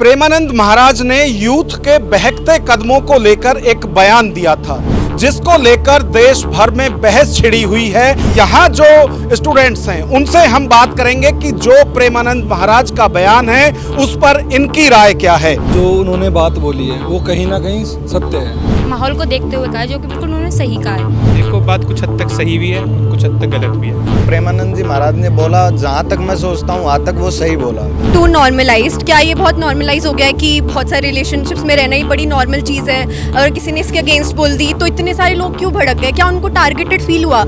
प्रेमानंद महाराज ने यूथ के बहकते कदमों को लेकर एक बयान दिया था, जिसको लेकर देश भर में बहस छिड़ी हुई है। यहाँ जो स्टूडेंट्स हैं उनसे हम बात करेंगे कि जो प्रेमानंद महाराज का बयान है उस पर इनकी राय क्या है। जो उन्होंने बात बोली है वो कहीं ना कहीं सत्य है। माहौल को देखते हुए कहा है, जो कि बिल्कुल उन्होंने सही कहा है। देखो, बात कुछ हद तक सही भी है, कुछ हद तक गलत भी है। प्रेमानंद जी महाराज ने बोला, जहाँ तक मैं सोचता हूँ वहाँ तक वो सही बोला। टू नॉर्मलाइज्ड, क्या ये बहुत नॉर्मलाइज हो गया है कि बहुत सारे रिलेशनशिप्स में रहना ही बड़ी नॉर्मल चीज़ है। अगर किसी ने इसके अगेंस्ट बोल दी तो इतने सारे लोग क्यों भड़क गए? क्या उनको टारगेटेड फील हुआ?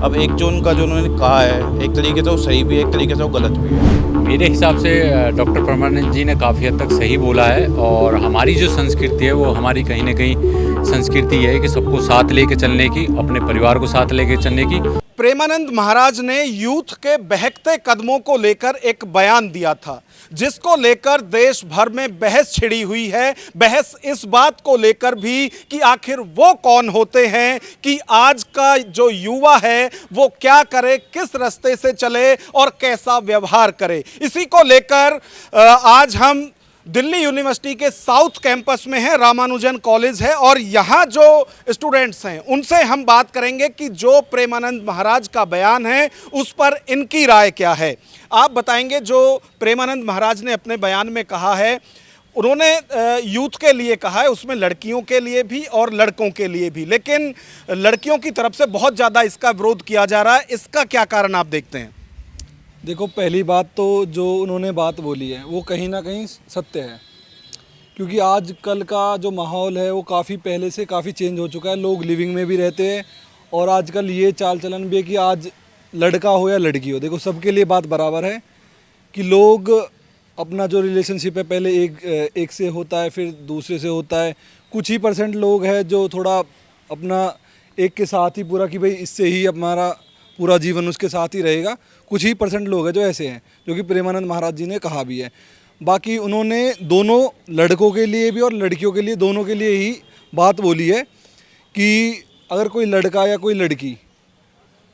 अब एक जो उनका जो उन्होंने कहा है, एक तरीके से वो सही भी है, एक तरीके से वो गलत भी है। मेरे हिसाब से डॉक्टर प्रेमानंद जी ने काफ़ी हद तक सही बोला है। और हमारी जो संस्कृति है वो हमारी कहीं ना कहीं संस्कृति है कि सबको साथ लेके चलने की, अपने परिवार को साथ लेके चलने की। प्रेमानंद महाराज ने यूथ के बहकते कदमों को लेकर एक बयान दिया था, जिसको लेकर देश भर में बहस छिड़ी हुई है। बहस इस बात को लेकर भी कि आखिर वो कौन होते हैं कि आज का जो युवा है वो क्या करे, किस रास्ते से चले और कैसा व्यवहार करे। इसी को लेकर आज हम दिल्ली यूनिवर्सिटी के साउथ कैंपस में है, रामानुजन कॉलेज है, और यहाँ जो स्टूडेंट्स हैं उनसे हम बात करेंगे कि जो प्रेमानंद महाराज का बयान है उस पर इनकी राय क्या है। आप बताएंगे, जो प्रेमानंद महाराज ने अपने बयान में कहा है, उन्होंने यूथ के लिए कहा है, उसमें लड़कियों के लिए भी और लड़कों के लिए भी, लेकिन लड़कियों की तरफ से बहुत ज़्यादा इसका विरोध किया जा रहा है। इसका क्या कारण आप देखते हैं? देखो, पहली बात तो जो उन्होंने बात बोली है वो कहीं ना कहीं सत्य है, क्योंकि आजकल का जो माहौल है वो काफ़ी पहले से काफ़ी चेंज हो चुका है। लोग लिविंग में भी रहते हैं और आजकल ये चाल चलन भी है कि आज लड़का हो या लड़की हो, देखो सबके लिए बात बराबर है कि लोग अपना जो रिलेशनशिप है पहले एक से होता है, फिर दूसरे से होता है। कुछ ही % लोग हैं जो थोड़ा अपना एक के साथ ही पूरा कि भाई इससे ही हमारा पूरा जीवन उसके साथ ही रहेगा। कुछ ही % लोग हैं जो ऐसे हैं, जो कि प्रेमानंद महाराज जी ने कहा भी है। बाकी उन्होंने दोनों लड़कों के लिए भी और लड़कियों के लिए, दोनों के लिए ही बात बोली है कि अगर कोई लड़का या कोई लड़की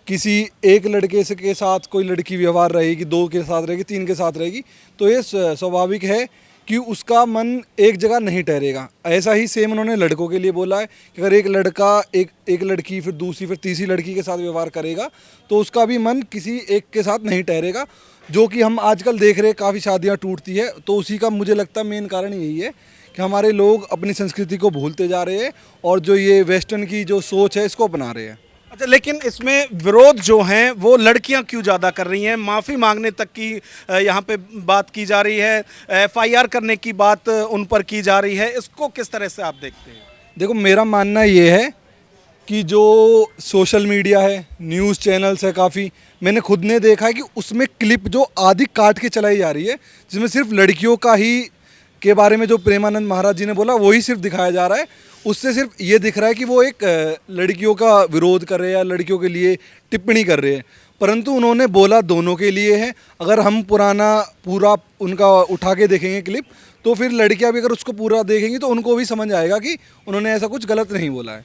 किसी एक लड़के से के साथ कोई लड़की व्यवहार रहेगी, 2 के साथ रहेगी, 3 के साथ रहेगी, तो ये स्वाभाविक है कि उसका मन एक जगह नहीं ठहरेगा। ऐसा ही सेम उन्होंने लड़कों के लिए बोला है कि अगर एक लड़का एक लड़की, फिर दूसरी, फिर तीसरी लड़की के साथ व्यवहार करेगा तो उसका भी मन किसी एक के साथ नहीं ठहरेगा, जो कि हम आजकल देख रहे हैं काफ़ी शादियां टूटती है। तो उसी का मुझे लगता है मेन कारण यही है कि हमारे लोग अपनी संस्कृति को भूलते जा रहे हैं और जो ये वेस्टर्न की जो सोच है इसको अपना रहे हैं। अच्छा, लेकिन इसमें विरोध जो हैं वो लड़कियां क्यों ज़्यादा कर रही हैं? माफ़ी मांगने तक की यहाँ पे बात की जा रही है, FIR करने की बात उन पर की जा रही है। इसको किस तरह से आप देखते हैं? देखो, मेरा मानना ये है कि जो सोशल मीडिया है, न्यूज़ चैनल्स है, काफ़ी मैंने खुद ने देखा है कि उसमें क्लिप जो आधी काट के चलाई जा रही है, जिसमें सिर्फ लड़कियों का ही के बारे में जो प्रेमानंद महाराज जी ने बोला वही सिर्फ दिखाया जा रहा है। उससे सिर्फ ये दिख रहा है कि वो एक लड़कियों का विरोध कर रहे हैं या लड़कियों के लिए टिप्पणी कर रहे हैं, परंतु उन्होंने बोला दोनों के लिए है। अगर हम पूरा उनका उठा के देखेंगे क्लिप, तो फिर लड़कियां भी अगर उसको पूरा देखेंगी तो उनको भी समझ आएगा कि उन्होंने ऐसा कुछ गलत नहीं बोला है।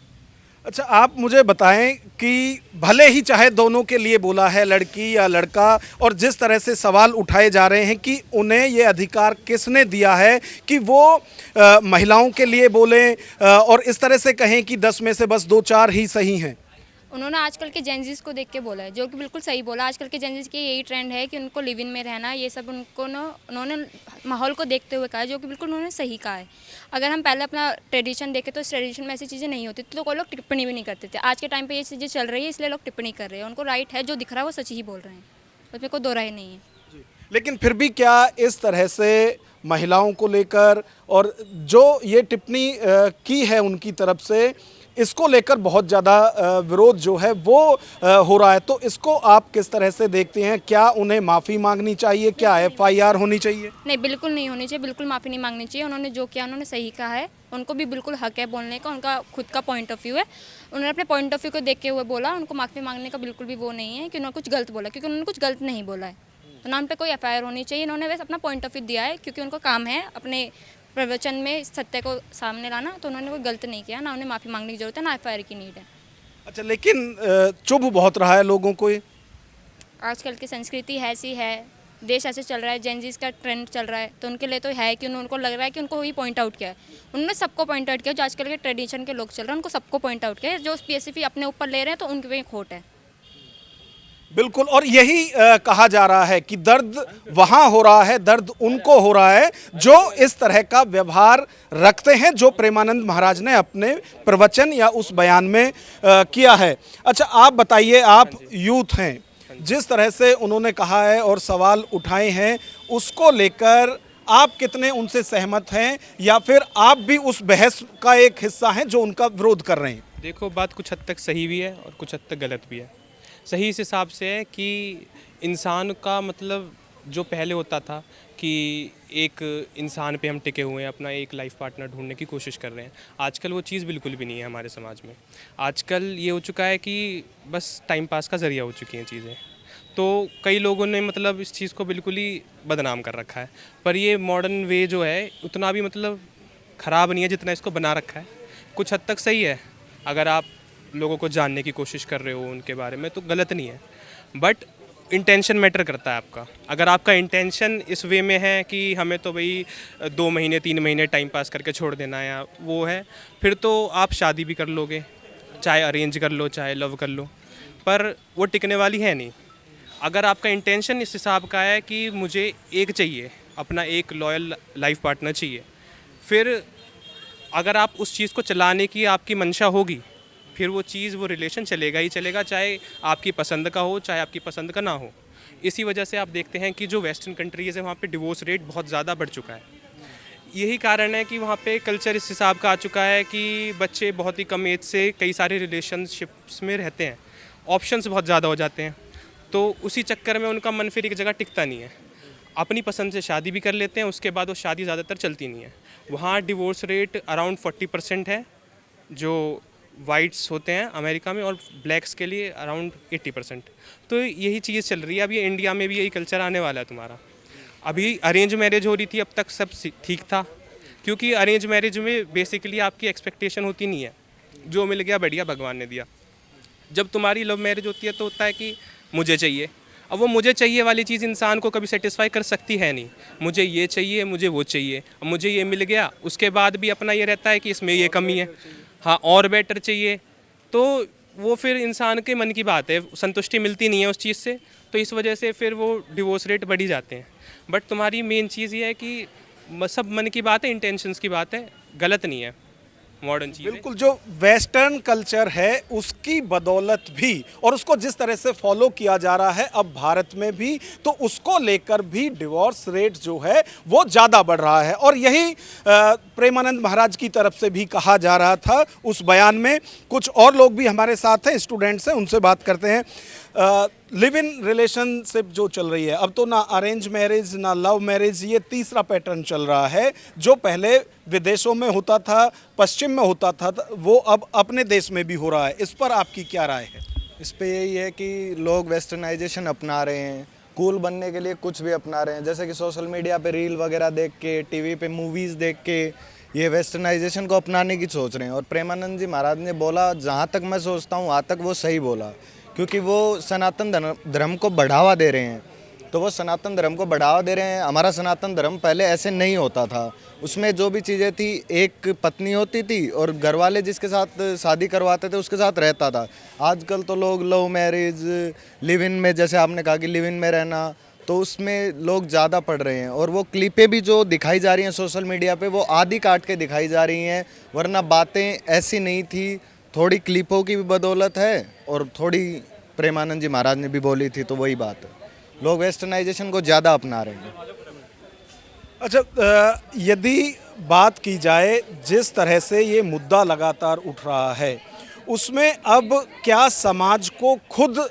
अच्छा, आप मुझे बताएं कि भले ही चाहे दोनों के लिए बोला है, लड़की या लड़का, और जिस तरह से सवाल उठाए जा रहे हैं कि उन्हें ये अधिकार किसने दिया है कि वो महिलाओं के लिए बोलें और इस तरह से कहें कि 10 में से बस 2-4 ही सही हैं। उन्होंने आजकल के जेंजीज को देख के बोला है, जो कि बिल्कुल सही बोला। आजकल के जेंजीज की यही ट्रेंड है कि उनको लिव इन में रहना, ये सब उनको उन्होंने माहौल को देखते हुए कहा है, जो कि बिल्कुल उन्होंने सही कहा है। अगर हम पहले अपना ट्रेडिशन देखें तो इस ट्रेडिशन में ऐसी चीज़ें नहीं होती थी, तो कोई लोग टिप्पणी भी नहीं करते थे। आज के टाइम पे ये चीज़ें चल रही है, इसलिए लोग टिप्पणी कर रहे हैं। उनको राइट है, जो दिख रहा है वो सच ही बोल रहे हैं, उसमें कोई दो राय नहीं है। लेकिन फिर भी क्या इस तरह से महिलाओं को लेकर और जो ये टिप्पणी की है उनकी तरफ से, इसको लेकर बहुत ज़्यादा विरोध जो है वो हो रहा है, तो इसको आप किस तरह से देखते हैं? क्या उन्हें माफ़ी मांगनी चाहिए? क्या FIR होनी चाहिए? नहीं, बिल्कुल नहीं होनी चाहिए, बिल्कुल माफ़ी नहीं मांगनी चाहिए। उन्होंने जो किया उन्होंने सही कहा है, उनको भी बिल्कुल हक है बोलने का, उनका खुद का पॉइंट ऑफ व्यू है। उन्होंने अपने पॉइंट ऑफ व्यू को देखते हुए बोला, उनको माफ़ी मांगने का बिल्कुल भी वो नहीं है कि उन्होंने कुछ गलत बोला, क्योंकि उन्होंने कुछ गलत नहीं बोला है। तो नाम पे कोई FIR होनी चाहिए। इन्होंने वैसे अपना पॉइंट ऑफ व्यू दिया है, क्योंकि उनका काम है अपने प्रवचन में सत्य को सामने लाना, तो उन्होंने कोई गलत नहीं किया, ना उन्हें माफ़ी मांगने की जरूरत है, ना FIR की नीड है। अच्छा, लेकिन चुभ बहुत रहा है लोगों को ये। आजकल की संस्कृति ऐसी है देश ऐसे चल रहा है, जेनजीज का ट्रेंड चल रहा है, तो उनके लिए तो है कि उनको लग रहा है कि उनको वही पॉइंट आउट किया है। उन्होंने सबको पॉइंट आउट किया, जो आजकल के ट्रेडिशन के लोग चल रहे हैं उनको सबको पॉइंट आउट किया है। जो स्पेसिफिक अपने ऊपर ले रहे हैं तो उनके में खोट है। बिल्कुल, और यही कहा जा रहा है कि दर्द वहां हो रहा है, दर्द उनको हो रहा है जो इस तरह का व्यवहार रखते हैं, जो प्रेमानंद महाराज ने अपने प्रवचन या उस बयान में किया है। अच्छा, आप बताइए, आप यूथ हैं, जिस तरह से उन्होंने कहा है और सवाल उठाए हैं, उसको लेकर आप कितने उनसे सहमत हैं, या फिर आप भी उस बहस का एक हिस्सा हैं जो उनका विरोध कर रहे हैं? देखो, बात कुछ हद तक सही भी है और कुछ हद तक गलत भी है। सही इस हिसाब से है कि इंसान का मतलब जो पहले होता था कि एक इंसान पे हम टिके हुए हैं, अपना एक लाइफ पार्टनर ढूंढने की कोशिश कर रहे हैं, आजकल वो चीज़ बिल्कुल भी नहीं है हमारे समाज में। आजकल ये हो चुका है कि बस टाइम पास का ज़रिया हो चुकी हैं चीज़ें। तो कई लोगों ने मतलब इस चीज़ को बिल्कुल ही बदनाम कर रखा है, पर ये मॉडर्न वे जो है उतना भी मतलब ख़राब नहीं है जितना इसको बना रखा है। कुछ हद तक सही है, अगर आप लोगों को जानने की कोशिश कर रहे हो उनके बारे में तो गलत नहीं है, बट इंटेंशन मैटर करता है आपका। अगर आपका इंटेंशन इस वे में है कि हमें तो भाई 2 महीने 3 महीने टाइम पास करके छोड़ देना है, या वो है, फिर तो आप शादी भी कर लोगे, चाहे अरेंज कर लो चाहे लव कर लो, पर वो टिकने वाली है नहीं। अगर आपका इंटेंशन इस हिसाब का है कि मुझे एक चाहिए, अपना एक लॉयल लाइफ पार्टनर चाहिए, फिर अगर आप उस चीज़ को चलाने की आपकी मंशा होगी, फिर वो चीज़, वो रिलेशन चलेगा ही चलेगा, चाहे आपकी पसंद का हो चाहे आपकी पसंद का ना हो। इसी वजह से आप देखते हैं कि जो वेस्टर्न कंट्रीज़ है वहाँ पे डिवोर्स रेट बहुत ज़्यादा बढ़ चुका है। यही कारण है कि वहाँ पे कल्चर इस हिसाब का आ चुका है कि बच्चे बहुत ही कम एज से कई सारे रिलेशनशिप्स में रहते हैं, ऑप्शंस बहुत ज़्यादा हो जाते हैं, तो उसी चक्कर में उनका मन फिर एक जगह टिकता नहीं है। अपनी पसंद से शादी भी कर लेते हैं, उसके बाद वो शादी ज़्यादातर चलती नहीं है। वहाँ डिवोर्स रेट अराउंड 40% है जो वाइट्स होते हैं अमेरिका में, और ब्लैक्स के लिए अराउंड 80%। तो यही चीज़ चल रही है। अभी इंडिया में भी यही कल्चर आने वाला है तुम्हारा। अभी अरेंज मैरिज हो रही थी, अब तक सब ठीक था, क्योंकि अरेंज मैरिज में बेसिकली आपकी एक्सपेक्टेशन होती नहीं है, जो मिल गया बढ़िया भगवान ने दिया। जब तुम्हारी लव मैरिज होती है तो होता है कि मुझे चाहिए। अब वो मुझे चाहिए वाली चीज़ इंसान को कभी सेटिस्फाई कर सकती है नहीं। मुझे ये चाहिए, मुझे वो चाहिए, अब मुझे ये मिल गया, उसके बाद भी अपना ये रहता है कि इसमें ये कमी है, हाँ और बेटर चाहिए। तो वो फिर इंसान के मन की बात है, संतुष्टि मिलती नहीं है उस चीज़ से, तो इस वजह से फिर वो डिवोर्स रेट बढ़ ही जाते हैं। बट तुम्हारी मेन चीज़ ये है कि सब मन की बात है, इंटेंशंस की बात है, गलत नहीं है मॉडर्न चीज़। बिल्कुल, जो वेस्टर्न कल्चर है उसकी बदौलत भी, और उसको जिस तरह से फॉलो किया जा रहा है अब भारत में भी, तो उसको लेकर भी डिवोर्स रेट जो है वो ज़्यादा बढ़ रहा है। और यही प्रेमानंद महाराज की तरफ से भी कहा जा रहा था उस बयान में। कुछ और लोग भी हमारे साथ हैं, स्टूडेंट्स हैं, उनसे बात करते हैं। लिव इन रिलेशनशिप जो चल रही है, अब तो ना अरेंज मैरिज ना लव मैरिज, ये तीसरा पैटर्न चल रहा है। जो पहले विदेशों में होता था, पश्चिम में होता था, वो अब अपने देश में भी हो रहा है। इस पर आपकी क्या राय है? इस पे यही है कि लोग वेस्टर्नाइजेशन अपना रहे हैं, कूल बनने के लिए कुछ भी अपना रहे हैं। जैसे कि सोशल मीडिया पे रील वगैरह देख के, टीवी पे मूवीज़ देख के ये वेस्टर्नाइजेशन को अपनाने की सोच रहे हैं। और प्रेमानंद जी महाराज ने बोला, जहाँ तक मैं सोचता हूँ वहाँ तक वो सही बोला, क्योंकि वो सनातन धर्म को बढ़ावा दे रहे हैं। तो वो सनातन धर्म को बढ़ावा दे रहे हैं। हमारा सनातन धर्म पहले ऐसे नहीं होता था, उसमें जो भी चीज़ें थी, एक पत्नी होती थी और घर वाले जिसके साथ शादी करवाते थे उसके साथ रहता था। आजकल तो लोग लव मैरिज, लिव इन में, जैसे आपने कहा कि लिव इन में रहना, तो उसमें लोग ज़्यादा पढ़ रहे हैं। और वो क्लिपें भी जो दिखाई जा रही हैं सोशल मीडिया पे, वो आधी काट के दिखाई जा रही हैं, वरना बातें ऐसी नहीं थी। थोड़ी क्लिपों की भी बदौलत है और थोड़ी प्रेमानंद जी महाराज ने भी बोली थी, तो वही बात है। लोग वेस्टर्नाइजेशन को ज़्यादा अपना रहे हैं। अच्छा, यदि बात की जाए जिस तरह से ये मुद्दा लगातार उठ रहा है, उसमें अब क्या समाज को खुद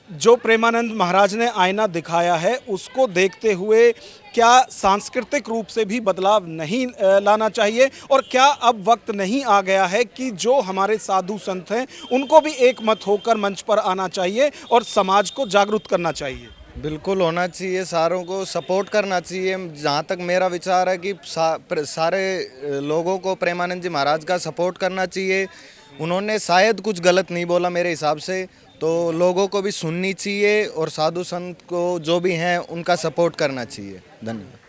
जो प्रेमानंद महाराज ने आईना दिखाया है उसको देखते हुए क्या सांस्कृतिक रूप से भी बदलाव नहीं लाना चाहिए? और क्या अब वक्त नहीं आ गया है कि जो हमारे साधु संत हैं उनको भी एक मत होकर मंच पर आना चाहिए और समाज को जागरूक करना चाहिए? बिल्कुल होना चाहिए, सारों को सपोर्ट करना चाहिए। जहाँ तक मेरा विचार है कि सारे लोगों को प्रेमानंद जी महाराज का सपोर्ट करना चाहिए। उन्होंने शायद कुछ गलत नहीं बोला मेरे हिसाब से, तो लोगों को भी सुननी चाहिए और साधु संत को जो भी हैं उनका सपोर्ट करना चाहिए। धन्यवाद।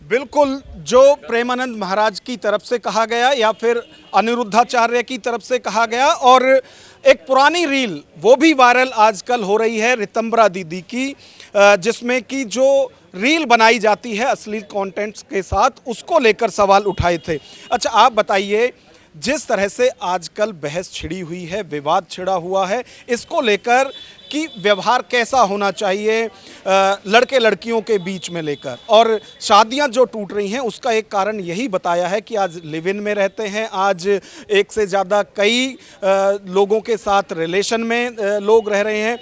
बिल्कुल, जो प्रेमानंद महाराज की तरफ से कहा गया या फिर अनिरुद्धाचार्य की तरफ से कहा गया, और एक पुरानी रील वो भी वायरल आजकल हो रही है रितंबरा दीदी की, जिसमें कि जो रील बनाई जाती है अश्लील कंटेंट्स के साथ, उसको लेकर सवाल उठाए थे। अच्छा, आप बताइए, जिस तरह से आजकल बहस छिड़ी हुई है, विवाद छिड़ा हुआ है, इसको लेकर कि व्यवहार कैसा होना चाहिए लड़के लड़कियों के बीच में लेकर, और शादियां जो टूट रही हैं उसका एक कारण यही बताया है कि आज लिव इन में रहते हैं, आज एक से ज़्यादा कई लोगों के साथ रिलेशन में लोग रह रहे हैं।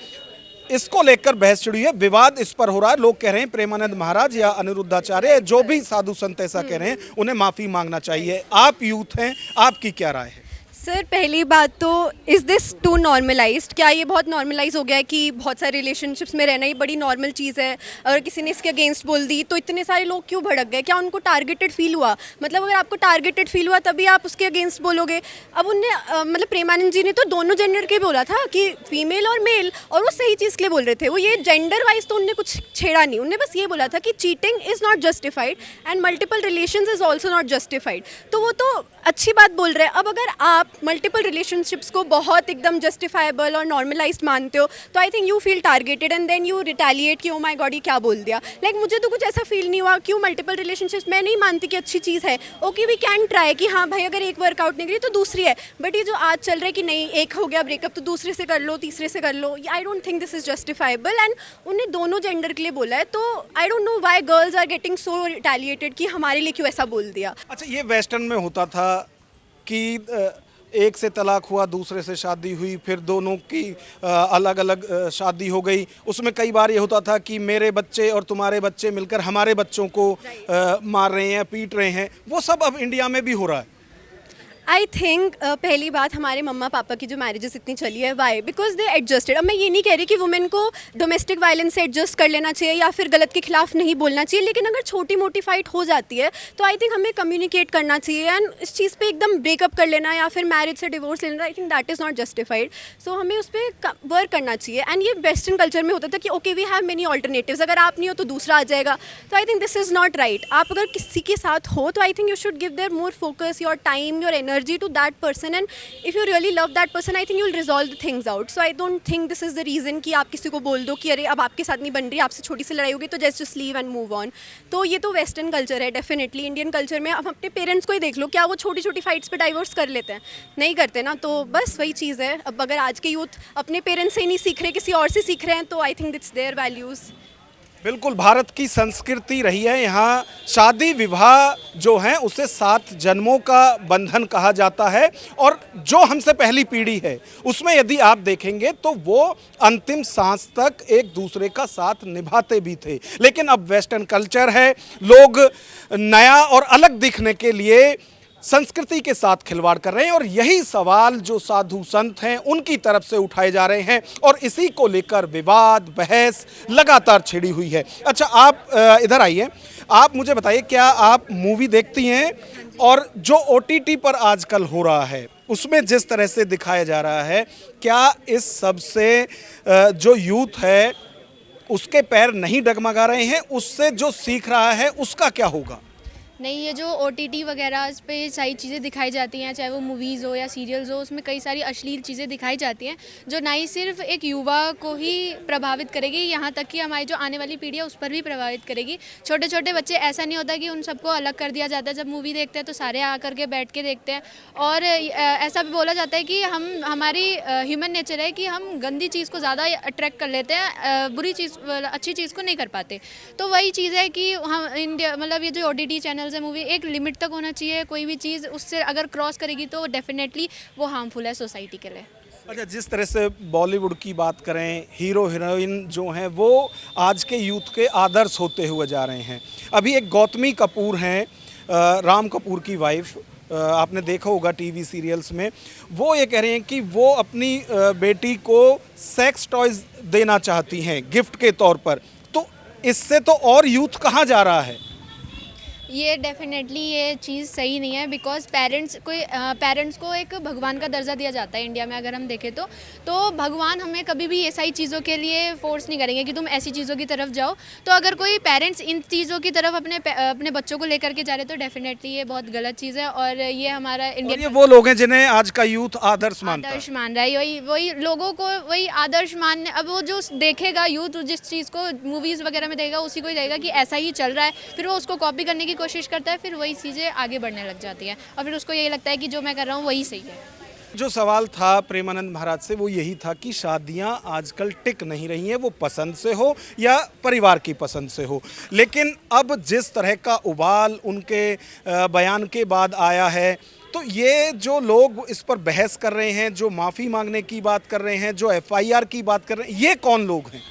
इसको लेकर बहस छिड़ी है, विवाद इस पर हो रहा है। लोग कह रहे हैं प्रेमानंद महाराज या अनिरुद्धाचार्य, जो भी साधु संत ऐसा कह रहे हैं, उन्हें माफ़ी मांगना चाहिए। आप यूथ हैं, आपकी क्या राय है? सर, पहली बात तो इज़ दिस टू नॉर्मलाइज्ड? क्या ये बहुत नॉर्मलाइज हो गया है कि बहुत सारे रिलेशनशिप्स में रहना ही बड़ी नॉर्मल चीज़ है? अगर किसी ने इसके अगेंस्ट बोल दी तो इतने सारे लोग क्यों भड़क गए? क्या उनको टारगेटेड फील हुआ? मतलब अगर आपको टारगेटेड फील हुआ तभी आप उसके अगेंस्ट बोलोगे। अब उनने मतलब प्रेमानंद जी ने तो दोनों जेंडर के बोला था कि फीमेल और मेल, और वो सही चीज़ के लिए बोल रहे थे। वो ये जेंडर वाइज तो उनने कुछ छेड़ा नहीं, उनने बस ये बोला था कि cheating is not justified and multiple relations is also not justified. तो वो तो अच्छी बात बोल रहे हैं। अब अगर आप मल्टीपल रिलेशनशिप्स को बहुत एकदम जस्टिफाइबल और नॉर्मलाइज्ड मानते हो तो I think you feel targeted and then you retaliate कि ओ माय गॉड ये क्या बोल दिया। लाइक मुझे तो कुछ ऐसा फील नहीं हुआ। क्यों मल्टीपल रिलेशनशिप्स, मैं नहीं मानती कि अच्छी चीज़ है। ओके, वी कैन ट्राई कि हाँ भाई अगर एक वर्कआउट नहीं करी तो दूसरी है, बट ये जो आज चल रहा है कि नहीं एक हो गया ब्रेकअप तो दूसरे से कर लो, तीसरे से कर लो, I don't think this is justifiable. And उन्हें दोनों जेंडर के लिए बोला है, तो I don't know why girls are getting so retaliated कि हमारे लिए क्यों ऐसा बोल दिया। अच्छा, ये वेस्टर्न में होता था कि एक से तलाक हुआ, दूसरे से शादी हुई, फिर दोनों की अलग अलग शादी हो गई। उसमें कई बार ये होता था कि मेरे बच्चे और तुम्हारे बच्चे मिलकर हमारे बच्चों को मार रहे हैं, पीट रहे हैं। वो सब अब इंडिया में भी हो रहा है। आई थिंक पहली बात, हमारे मम्मा पापा की जो मैरिजेस इतनी चली है, वाई? Because they adjusted. अब मैं ये नहीं कह रही कि वुमेन को डोमेस्टिक वायलेंस से एडजस्ट कर लेना चाहिए या फिर गलत के खिलाफ नहीं बोलना चाहिए, लेकिन अगर छोटी मोटी फाइट हो जाती है तो आई थिंक हमें कम्युनिकेट करना चाहिए एंड इस चीज़ पे एकदम ब्रेकअप कर लेना या फिर मैरिज से डिवोर्स लेना, I think that is not justified. So हमें उस पर वर्क करना चाहिए। एंड ये वेस्टर्न कल्चर में होता था कि okay we have many alternatives, अगर आप नहीं हो तो दूसरा आ जाएगा। तो I think this is not right. आप अगर किसी के साथ हो तो I think you should give their more focus, your time, your energy to that person, and if you really love that person I think you'll resolve the things out. So I don't think this is the reason कि आप किसी को बोल दो कि अरे अब आपके साथ नहीं बन रही, आपसे छोटी सी लड़ाई होगी तो just leave and move on. तो ये तो वेस्टर्न कल्चर है। डेफिनेटली इंडियन कल्चर में हम अपने पेरेंट्स को ही देख लो, क्या वो छोटी छोटी फाइट्स पे डाइवोर्स कर लेते हैं? नहीं करते ना। तो बस वही चीज़ है। अब अगर आज के यूथ अपने पेरेंट्स से ही नहीं सीख रहे, किसी और से सीख रहे हैं, तो I think it's their values. बिल्कुल, भारत की संस्कृति रही है, यहाँ शादी विवाह जो है उसे 7 जन्मों का बंधन कहा जाता है, और जो हमसे पहली पीढ़ी है उसमें यदि आप देखेंगे तो वो अंतिम सांस तक एक दूसरे का साथ निभाते भी थे। लेकिन अब वेस्टर्न कल्चर है, लोग नया और अलग दिखने के लिए संस्कृति के साथ खिलवाड़ कर रहे हैं, और यही सवाल जो साधु संत हैं उनकी तरफ से उठाए जा रहे हैं, और इसी को लेकर विवाद बहस लगातार छिड़ी हुई है। अच्छा, आप इधर आइए, आप मुझे बताइए, क्या आप मूवी देखती हैं? और जो OTT पर आजकल हो रहा है उसमें जिस तरह से दिखाया जा रहा है, क्या इस सब से जो यूथ है उसके पैर नहीं डगमगा रहे हैं? उससे जो सीख रहा है उसका क्या होगा? नहीं, ये जो OTT वगैरह इस पे सारी चीज़ें दिखाई जाती हैं, चाहे वो मूवीज़ हो या सीरियल्स हो, उसमें कई सारी अश्लील चीज़ें दिखाई जाती हैं जो ना ही सिर्फ एक युवा को ही प्रभावित करेगी, यहाँ तक कि हमारी जो आने वाली पीढ़ी है उस पर भी प्रभावित करेगी। छोटे छोटे बच्चे, ऐसा नहीं होता कि उन सबको अलग कर दिया जाता है। जब मूवी देखते हैं तो सारे आकर के बैठ के देखते हैं, और ऐसा भी बोला जाता है कि हमारी ह्यूमन नेचर है कि हम गंदी चीज़ को ज़्यादा अट्रैक्ट कर लेते हैं, बुरी चीज़ अच्छी चीज़ को नहीं कर पाते। तो वही चीज़ है कि हम इंडिया, मतलब ये जो OTT चैनल मूवी एक लिमिट तक होना चाहिए। कोई भी चीज़ उससे अगर क्रॉस करेगी तो डेफिनेटली वो हार्मफुल है सोसाइटी के लिए। अच्छा, जिस तरह से बॉलीवुड की बात करें, हीरो हीरोइन जो हैं वो आज के यूथ के आदर्श होते हुए जा रहे हैं। अभी एक गौतमी कपूर हैं, राम कपूर की वाइफ, आपने देखा होगा टीवी सीरियल्स में, वो ये कह रही हैं कि वो अपनी बेटी को सेक्स टॉयज देना चाहती हैं गिफ्ट के तौर पर। तो इससे तो और यूथ कहाँ जा रहा है? ये डेफिनेटली ये चीज़ सही नहीं है बिकॉज पेरेंट्स को एक भगवान का दर्जा दिया जाता है इंडिया में अगर हम देखें तो भगवान हमें कभी भी ये सारी चीज़ों के लिए फोर्स नहीं करेंगे कि तुम ऐसी चीज़ों की तरफ जाओ। तो अगर कोई पेरेंट्स इन चीज़ों की तरफ अपने बच्चों को लेकर के जा रहे तो डेफिनेटली ये बहुत गलत चीज़ है और ये हमारा और इंडियन ये वो लोग हैं जिन्हें आज का यूथ आदर्श मानता है। आदर्श मान रहा है, वही लोगों को वही आदर्श मानने। अब वो जो देखेगा यूथ जिस चीज़ को मूवीज़ वगैरह में देगा उसी को ही देगा कि ऐसा ही चल रहा है, फिर वो उसको कॉपी करने की कोशिश करता है, फिर वही चीज़ें आगे बढ़ने लग जाती हैं और फिर उसको यही लगता है कि जो मैं कर रहा हूँ वही सही है। जो सवाल था प्रेमानंद महाराज से वो यही था कि शादियां आजकल टिक नहीं रही हैं, वो पसंद से हो या परिवार की पसंद से हो। लेकिन अब जिस तरह का उबाल उनके बयान के बाद आया है, तो ये जो लोग इस पर बहस कर रहे हैं, जो माफ़ी मांगने की बात कर रहे हैं, जो एफआईआर की बात कर रहे हैं, ये कौन लोग हैं?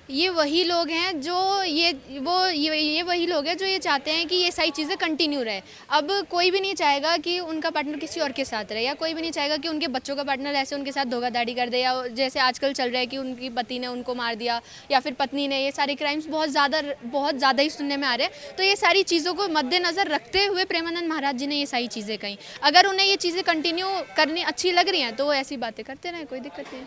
ये वही लोग हैं जो ये वही लोग हैं जो ये चाहते हैं कि ये सारी चीज़ें कंटिन्यू रहे। अब कोई भी नहीं चाहेगा कि उनका पार्टनर किसी और के साथ रहे, या कोई भी नहीं चाहेगा कि उनके बच्चों का पार्टनर ऐसे उनके साथ धोखाधड़ी कर दे, या जैसे आजकल चल रहा है कि उनकी पति ने उनको मार दिया या फिर पत्नी ने। ये सारे क्राइम्स बहुत ज़्यादा ही सुनने में आ रहे हैं। तो ये सारी चीज़ों को मद्देनज़र रखते हुए प्रेमानंद महाराज जी ने ये सारी चीज़ें कहीं। अगर उन्हें ये चीज़ें कंटिन्यू करनी अच्छी लग रही हैं तो वो ऐसी बातें करते रहें, कोई दिक्कत नहीं।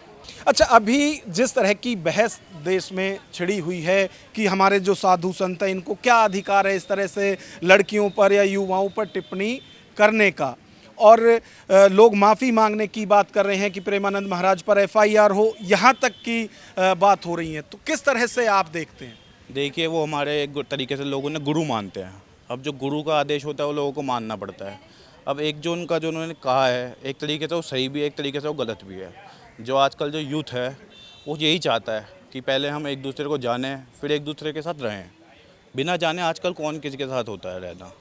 अच्छा, अभी जिस तरह की बहस देश में छिड़ी हुई है कि हमारे जो साधु संत हैं इनको क्या अधिकार है इस तरह से लड़कियों पर या युवाओं पर टिप्पणी करने का, और लोग माफ़ी मांगने की बात कर रहे हैं कि प्रेमानंद महाराज पर एफआईआर हो, यहाँ तक की बात हो रही है, तो किस तरह से आप देखते हैं? देखिए, वो हमारे एक तरीके से लोगों ने गुरु मानते हैं। अब जो गुरु का आदेश होता है वो लोगों को मानना पड़ता है। अब एक जो उन्होंने कहा है, एक तरीके से वो सही भी है, एक तरीके से वो गलत भी है। जो आजकल जो यूथ है वो यही चाहता है कि पहले हम एक दूसरे को जानें, फिर एक दूसरे के साथ रहें। बिना जाने आजकल कौन किसी के साथ होता है रहना।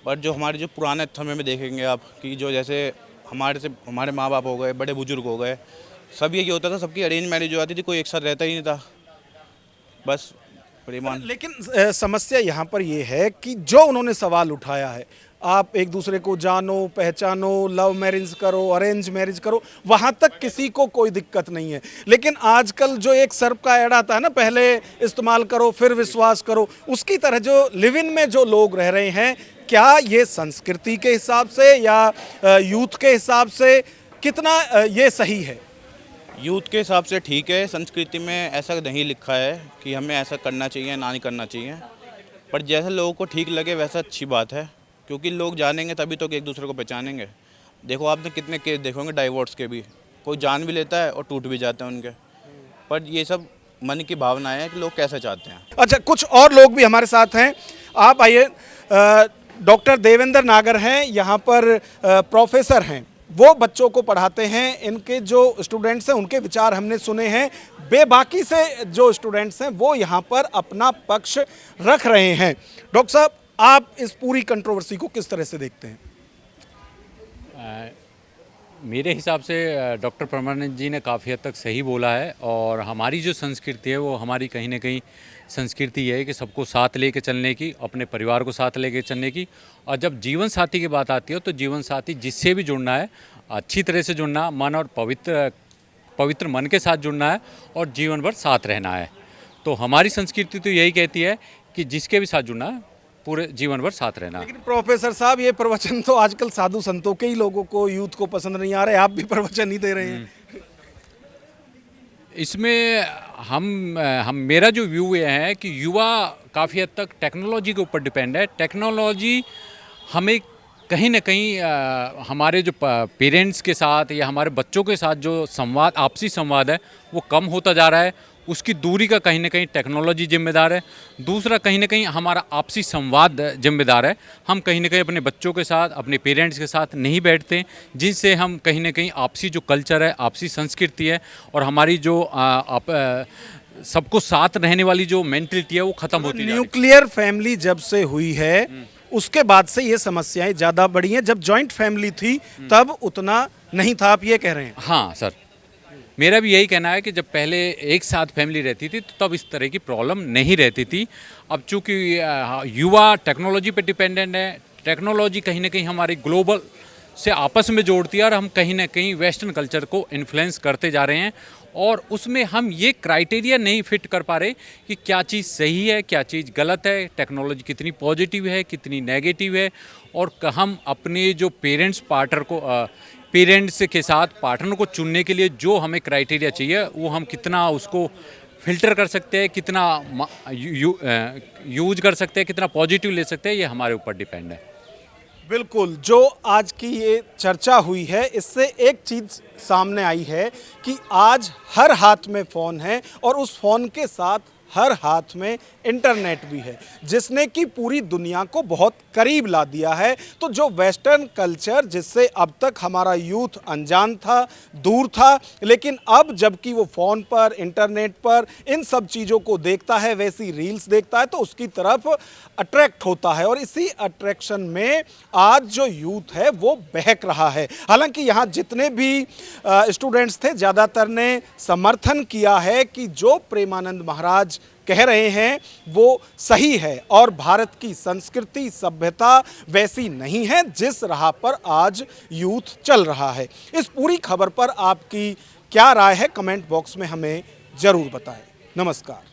पर जो हमारे जो पुराने समय में देखेंगे आप कि जो जैसे हमारे माँ बाप हो गए, बड़े बुजुर्ग हो गए, सब यही होता था, सबकी अरेंज मैरिज हो जाती थी, कोई एक साथ रहता ही नहीं था, बस परिमान। लेकिन समस्या यहाँ पर ये है कि जो उन्होंने सवाल उठाया है, आप एक दूसरे को जानो पहचानो, लव मैरिज करो, अरेंज मैरिज करो, वहाँ तक किसी को कोई दिक्कत नहीं है। लेकिन आजकल जो एक सर्प का ऐड आता है ना, पहले इस्तेमाल करो फिर विश्वास करो, उसकी तरह जो लिव इन में जो लोग रह रहे हैं, क्या ये संस्कृति के हिसाब से या यूथ के हिसाब से कितना ये सही है? यूथ के हिसाब से ठीक है। संस्कृति में ऐसा नहीं लिखा है कि हमें ऐसा करना चाहिए ना नहीं करना चाहिए, पर जैसे लोगों को ठीक लगे वैसा अच्छी बात है, क्योंकि लोग जानेंगे तभी तो एक दूसरे को पहचानेंगे। देखो, आपने कितने केस देखोगे डाइवोर्स के भी, कोई जान भी लेता है और टूट भी जाते हैं उनके। पर ये सब मन की भावनाएं हैं कि लोग कैसे चाहते हैं। अच्छा, कुछ और लोग भी हमारे साथ हैं, आप आइए। डॉक्टर देवेंद्र नागर हैं, यहाँ पर प्रोफेसर हैं, वो बच्चों को पढ़ाते हैं। इनके जो स्टूडेंट्स हैं उनके विचार हमने सुने हैं, बेबाकी से जो स्टूडेंट्स हैं वो यहाँ पर अपना पक्ष रख रहे हैं। डॉक्टर साहब, आप इस पूरी कंट्रोवर्सी को किस तरह से देखते हैं? मेरे हिसाब से डॉक्टर परमानंद जी ने काफ़ी हद तक सही बोला है, और हमारी जो संस्कृति है वो हमारी कहीं ना कहीं संस्कृति है कि सबको साथ लेके चलने की, अपने परिवार को साथ लेके चलने की। और जब जीवन साथी की बात आती है तो जीवन साथी जिससे भी जुड़ना है अच्छी तरह से जुड़ना, मन और पवित्र मन के साथ जुड़ना है और जीवन भर साथ रहना है। तो हमारी संस्कृति तो यही कहती है कि जिसके भी साथ जुड़ना है पूरे जीवन भर साथ रहना। लेकिन प्रोफेसर साहब, ये प्रवचन तो आजकल साधु संतों के ही लोगों को, यूथ को पसंद नहीं आ रहे, आप भी प्रवचन ही दे रहे हैं। इसमें हम मेरा जो व्यू ये है कि युवा काफ़ी हद तक टेक्नोलॉजी के ऊपर डिपेंड है। टेक्नोलॉजी हमें कहीं ना कहीं हमारे जो पेरेंट्स के साथ या हमारे बच्चों के साथ जो संवाद, आपसी संवाद है, वो कम होता जा रहा है। उसकी दूरी का कहीं ना कहीं टेक्नोलॉजी जिम्मेदार है। दूसरा, कहीं ना कहीं हमारा आपसी संवाद जिम्मेदार है। हम कहीं ना कहीं अपने बच्चों के साथ, अपने पेरेंट्स के साथ नहीं बैठते, जिनसे हम कहीं ना कहीं आपसी जो कल्चर है, आपसी संस्कृति है और हमारी जो सबको साथ रहने वाली जो मेंटलिटी है वो ख़त्म होती है। न्यूक्लियर फैमिली जब से हुई है उसके बाद से ये समस्याएं ज़्यादा बढ़ी हैं। जब जॉइंट फैमिली थी तब उतना नहीं था, आप ये कह रहे हैं? हाँ सर, मेरा भी यही कहना है कि जब पहले एक साथ फैमिली रहती थी तो तब इस तरह की प्रॉब्लम नहीं रहती थी। अब चूँकि युवा टेक्नोलॉजी पे डिपेंडेंट है, टेक्नोलॉजी कहीं ना कहीं हमारी ग्लोबल से आपस में जोड़ती है और हम कहीं ना कहीं वेस्टर्न कल्चर को इन्फ्लुएंस करते जा रहे हैं और उसमें हम ये क्राइटेरिया नहीं फिट कर पा रहे कि क्या चीज़ सही है, क्या चीज़ गलत है, टेक्नोलॉजी कितनी पॉजिटिव है, कितनी नेगेटिव है और हम अपने जो पेरेंट्स के साथ पार्टनर को चुनने के लिए जो हमें क्राइटेरिया चाहिए वो हम कितना उसको फिल्टर कर सकते हैं, कितना यूज कर सकते हैं, कितना पॉजिटिव ले सकते हैं, ये हमारे ऊपर डिपेंड है। बिल्कुल, जो आज की ये चर्चा हुई है इससे एक चीज़ सामने आई है कि आज हर हाथ में फ़ोन है और उस फ़ोन के साथ हर हाथ में इंटरनेट भी है, जिसने कि पूरी दुनिया को बहुत करीब ला दिया है। तो जो वेस्टर्न कल्चर जिससे अब तक हमारा यूथ अनजान था, दूर था, लेकिन अब जबकि वो फ़ोन पर, इंटरनेट पर इन सब चीज़ों को देखता है, वैसी रील्स देखता है, तो उसकी तरफ अट्रैक्ट होता है और इसी अट्रैक्शन में आज जो यूथ है वो बहक रहा है। हालांकि यहाँ जितने भी स्टूडेंट्स थे ज़्यादातर ने समर्थन किया है कि जो प्रेमानंद महाराज कह रहे हैं वो सही है और भारत की संस्कृति सभ्यता वैसी नहीं है जिस राह पर आज यूथ चल रहा है। इस पूरी खबर पर आपकी क्या राय है, कमेंट बॉक्स में हमें ज़रूर बताएं। नमस्कार।